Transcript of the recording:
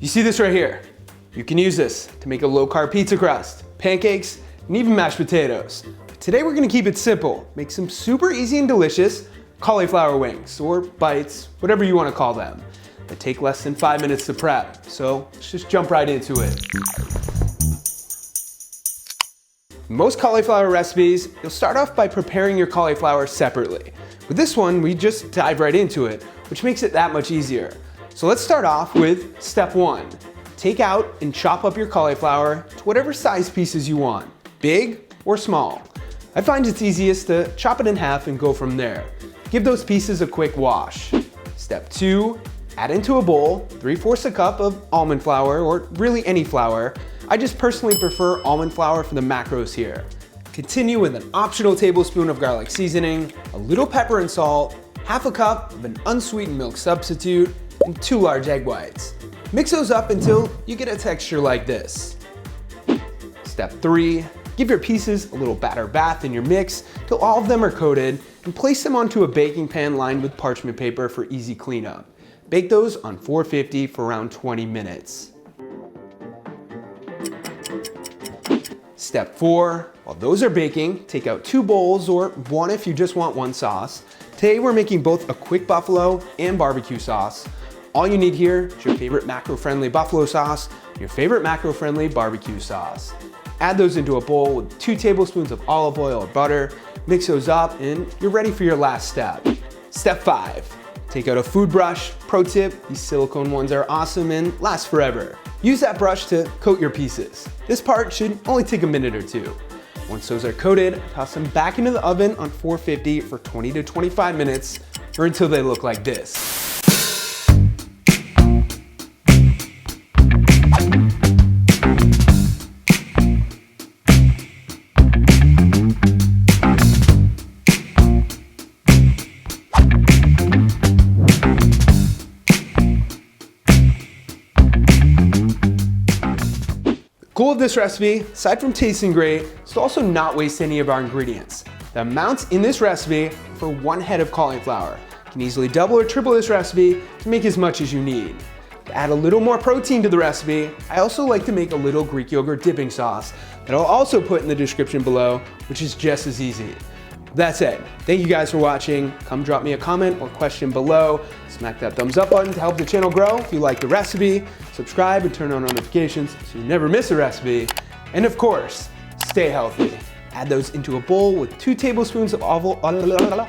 You see this right here? You can use this to make a low-carb pizza crust, pancakes, and even mashed potatoes. Today we're gonna keep it simple, make some super easy and delicious cauliflower wings, or bites, whatever you wanna call them, that take less than 5 minutes to prep. So let's just jump right into it. In most cauliflower recipes, you'll start off by preparing your cauliflower separately. With this one, we just dive right into it, which makes it that much easier. So let's start off with step 1. Take out and chop up your cauliflower to whatever size pieces you want, big or small. I find it's easiest to chop it in half and go from there. Give those pieces a quick wash. Step 2, add into a bowl 3/4 cup of almond flour, or really any flour. I just personally prefer almond flour for the macros here. Continue with an optional tablespoon of garlic seasoning, a little pepper and salt, half a cup of an unsweetened milk substitute, and 2 large egg whites. Mix those up until you get a texture like this. Step 3, give your pieces a little batter bath in your mix till all of them are coated, and place them onto a baking pan lined with parchment paper for easy cleanup. Bake those on 450 for around 20 minutes. Step 4, while those are baking, take out 2 bowls, or one if you just want one sauce. Today we're making both a quick buffalo and barbecue sauce. All you need here is your favorite macro-friendly buffalo sauce, your favorite macro-friendly barbecue sauce. Add those into a bowl with 2 tablespoons of olive oil or butter, mix those up, and you're ready for your last step. Step 5, take out a food brush. Pro tip, these silicone ones are awesome and last forever. Use that brush to coat your pieces. This part should only take a minute or 2. Once those are coated, toss them back into the oven on 450 for 20 to 25 minutes, or until they look like this. The goal of this recipe, aside from tasting great, is to also not waste any of our ingredients. The amounts in this recipe for 1 head of cauliflower. You can easily double or triple this recipe to make as much as you need. To add a little more protein to the recipe, I also like to make a little Greek yogurt dipping sauce that I'll also put in the description below, which is just as easy. That said, thank you guys for watching. Come drop me a comment or question below. Smack that thumbs up button to help the channel grow if you like the recipe. Subscribe and turn on notifications so you never miss a recipe. And of course, stay healthy. Add those into a bowl with 2 tablespoons of olive oil.